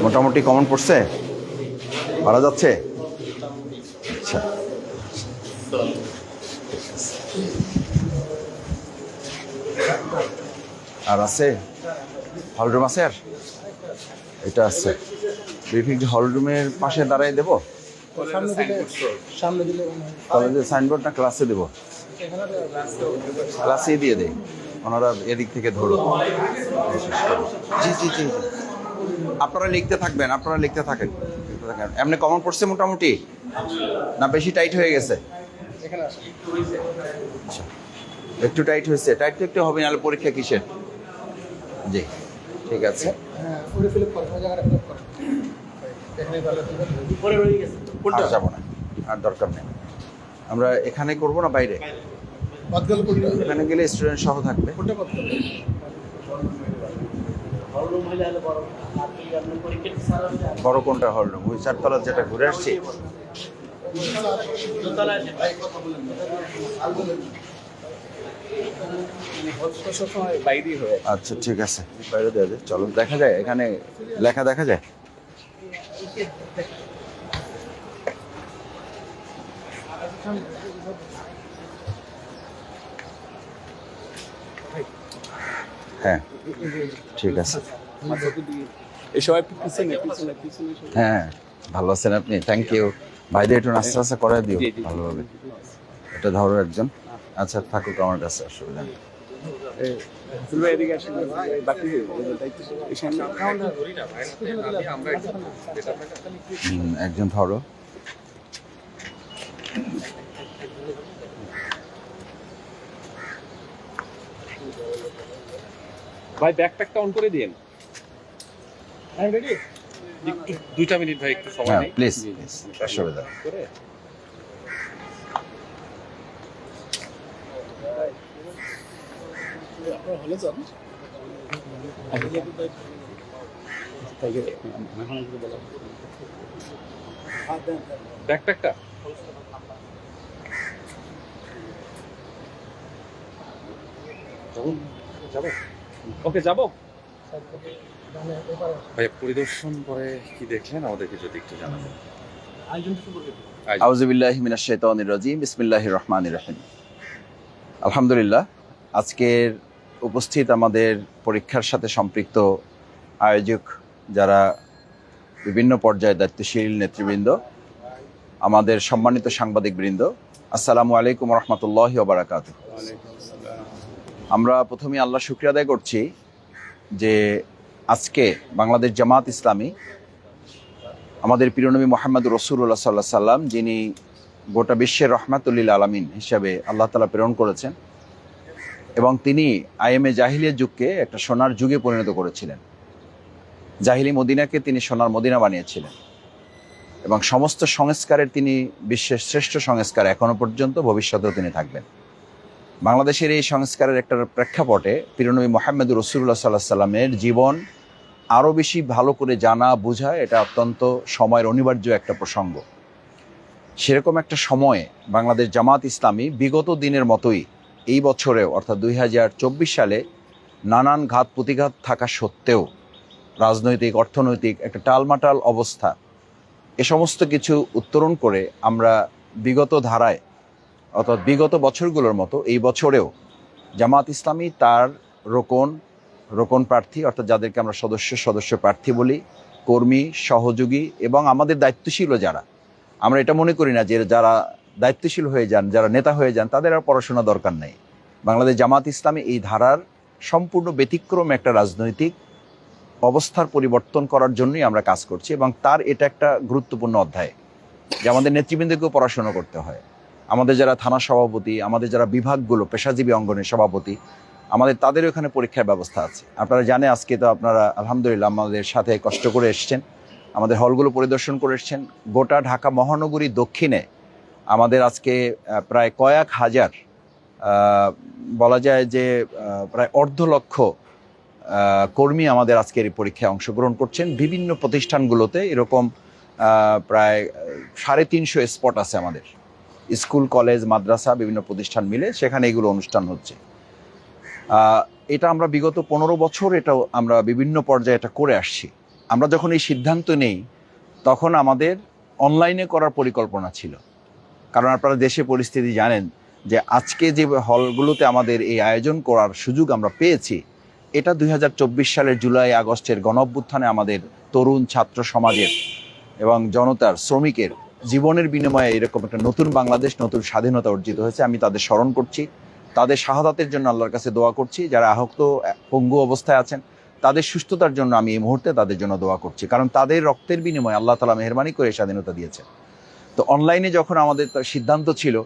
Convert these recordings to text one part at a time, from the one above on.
মোটামুটি কমন পড়ছে, পারা যাচ্ছে? আচ্ছা, আর আছে হলরুম আছে, আর এটা আছে। ব্রিফিং হলরুমের পাশে দাঁড়াই দেবো, কলেজের সাইনবোর্ড না ক্লাসে দেবো? ক্লাসেই দিয়ে দেয়, ওনারা এদিক থেকে ধরো। জি জি জি, আপনারা লিখতে থাকবেন, আপনারা লিখতে থাকেন। এমনি কমন পড়ছে মোটামুটি, না বেশি টাইট হয়ে গেছে? আচ্ছা, একটু টাইট হয়েছে, টাইট তো একটু হবে, নাহলে পরীক্ষা কিসের? জি ঠিক আছে। আর যাবো না, আর দরকার নেই। আমরা এখানে করবো না বাইরে? এখানে গেলে স্টুডেন্ট সহ থাকবে। বড় কোনটা হলরুম? ওই চারতলা যেটা ঘুরে আসছি? আচ্ছা ঠিক আছে, বাইরে দেওয়া যায়। চলো, দেখা যায় এখানে লেখা দেখা যায়। হ্যাঁ ঠিক আছে। হ্যাঁ ভালো আছেন আপনি? Thank you. ভাইদের একটু নাস্তা নাস্তা করে দিও ভালোভাবে। এটা ধরো একজন। আচ্ছা থাকুক আমার কাছে, অসুবিধা নেই। একজন ধরো। ভাই ব্যাকপ্যাকটা অন করে দিন। দুইটা মিনিট ভাই, একটু সময় নেই প্লিজ, অসুবিধা। ব্যাকপ্যাকটা যাবো, ওকে যাবো ভাই। পরিদর্শন করে কি দেখলেন আমাদেরকে যদি একটু জানাবেন। আউযু বিল্লাহি মিনাশ শাইতানির রাজিম, বিসমিল্লাহির রহমানির রহিম। আলহামদুলিল্লাহ, আজকের উপস্থিত আমাদের পরীক্ষার সাথে সম্পৃক্ত আয়োজক যারা, বিভিন্ন পর্যায়ে দায়িত্বশীল নেতৃবৃন্দ, আমাদের সম্মানিত সাংবাদিকবৃন্দ, আসসালামু আলাইকুম রহমতুল্লাহি ওয়া বারাকাতুহু। আমরা প্রথমে আল্লাহ শুকরিয়া আদায় করছি যে আজকে বাংলাদেশ জামাত ইসলামী আমাদের প্রিয় নবী মুহাম্মদ রাসূলুল্লাহ সাল্লাল্লাহু আলাইহি সাল্লাম, যিনি গোটা বিশ্বের রহমাতুল আলামিন হিসাবে আল্লাহ তাআলা প্রেরণ করেছেন, এবং তিনি আইএমএ জাহিলিয়া যুগকে একটা সোনার যুগে পরিণত করেছিলেন। জাহিলি মদিনাকে তিনি সোনার মদিনা বানিয়েছিলেন, এবং সমস্ত সংস্কারের তিনি বিশ্বের শ্রেষ্ঠ সংস্কার এখনো পর্যন্ত, ভবিষ্যতেও তিনি থাকবেন। বাংলাদেশের এই সংস্কারের একটা প্রেক্ষাপটে প্রিয় নবী মুহাম্মদ রাসূলুল্লাহ সাল্লাল্লাহু আলাইহি সাল্লামের জীবন আরও বেশি ভালো করে জানা বোঝা, এটা অত্যন্ত সময়ের অনিবার্য একটা প্রসঙ্গ। সেরকম একটা সময়ে বাংলাদেশ জামাত ইসলামী বিগত দিনের মতোই এই বছরেও, অর্থাৎ 2024 সালে নানান ঘাত প্রতিঘাত থাকা সত্ত্বেও, রাজনৈতিক অর্থনৈতিক একটা টালমাটাল অবস্থা, এ সমস্ত কিছু উত্তরণ করে আমরা বিগত ধারায়, অর্থাৎ বিগত বছরগুলোর মতো এই বছরেও জামাত ইসলামী তার রোকন প্রার্থী, অর্থাৎ যাদেরকে আমরা সদস্য প্রার্থী বলি, কর্মী, সহযোগী এবং আমাদের দায়িত্বশীলও যারা, আমরা এটা মনে করি না যে যারা দায়িত্বশীল হয়ে যান, যারা নেতা হয়ে যান, তাদের আর পড়াশোনা দরকার নেই। বাংলাদেশ জামাত ইসলামী এই ধারার সম্পূর্ণ ব্যতিক্রম একটা রাজনৈতিক অবস্থার পরিবর্তন করার জন্যই আমরা কাজ করছি, এবং তার এটা একটা গুরুত্বপূর্ণ অধ্যায় যে আমাদের নেতৃবৃন্দকেও পড়াশোনা করতে হয়। আমাদের যারা থানা সভাপতি, আমাদের যারা বিভাগগুলো পেশাজীবী অঙ্গনের সভাপতি, আমাদের তাদেরও এখানে পরীক্ষার ব্যবস্থা আছে। আপনারা জানেন, আজকে তো আপনারা আলহামদুলিল্লাহ আমাদের সাথে কষ্ট করে এসছেন, আমাদের হলগুলো পরিদর্শন করে এসছেন। গোটা ঢাকা মহানগরী দক্ষিণে আমাদের আজকে প্রায় কয়েক হাজার, বলা যায় যে প্রায় 1.5 লক্ষ কর্মী আমাদের আজকের এই পরীক্ষায় অংশগ্রহণ করছেন। বিভিন্ন প্রতিষ্ঠানগুলোতে এরকম প্রায় 350 স্পট আছে আমাদের, স্কুল, কলেজ, মাদ্রাসা, বিভিন্ন প্রতিষ্ঠান মিলে সেখানে এগুলো অনুষ্ঠান হচ্ছে। এটা আমরা বিগত 15 বছর এটা আমরা বিভিন্ন পর্যায়ে এটা করে আসছি। আমরা যখন এই সিদ্ধান্ত নেই তখন আমাদের অনলাইনে করার পরিকল্পনা ছিল, কারণ আপনারা দেশে পরিস্থিতি জানেন যে আজকে যে হলগুলোতে আমাদের এই আয়োজন করার সুযোগ আমরা পেয়েছি, এটা 2024 সালের জুলাই আগস্টের গণঅভ্যুত্থানে আমাদের তরুণ ছাত্র সমাজের এবং জনতার, শ্রমিকের জীবনের বিনিময়ে এরকম একটা নতুন বাংলাদেশ, নতুন স্বাধীনতা অর্জিত হয়েছে। আমি তাদের স্মরণ করছি, তাদের শাহাদাতের জন্য আল্লাহর কাছে দোয়া করছি। যারা আহত পঙ্গু অবস্থায় আছেন তাদের সুস্থতার জন্য আমি এই মুহূর্তে তাদের জন্য দোয়া করছি, কারণ তাদের রক্তের বিনিময়ে আল্লাহ তাআলা মেহেরবানি করে স্বাধীনতা দিয়েছে। তো অনলাইনে যখন আমাদের সিদ্ধান্ত ছিল,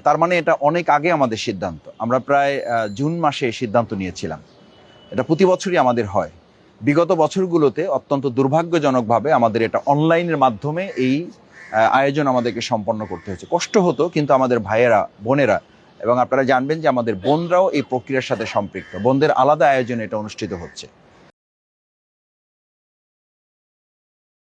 তার মানে এটা অনেক আগে আমাদের সিদ্ধান্ত। আমরা প্রায় জুন মাসে সিদ্ধান্ত নিয়েছিলাম। এটা প্রতি বছরই আমাদের হয়। বিগত বছরগুলোতে অত্যন্ত দুর্ভাগ্যজনকভাবে আমাদের এটা অনলাইনের মাধ্যমে এই আয়োজন আমাদেরকে সম্পন্ন করতে হয়েছে। কষ্ট হতো, কিন্তু আমাদের ভাইয়েরা, বোনেরা, এবং আপনারা জানবেন যে আমাদের বোনরাও এই প্রক্রিয়ার সাথে সম্পৃক্ত। বোনদের আলাদা আয়োজনে এটা অনুষ্ঠিত হচ্ছে।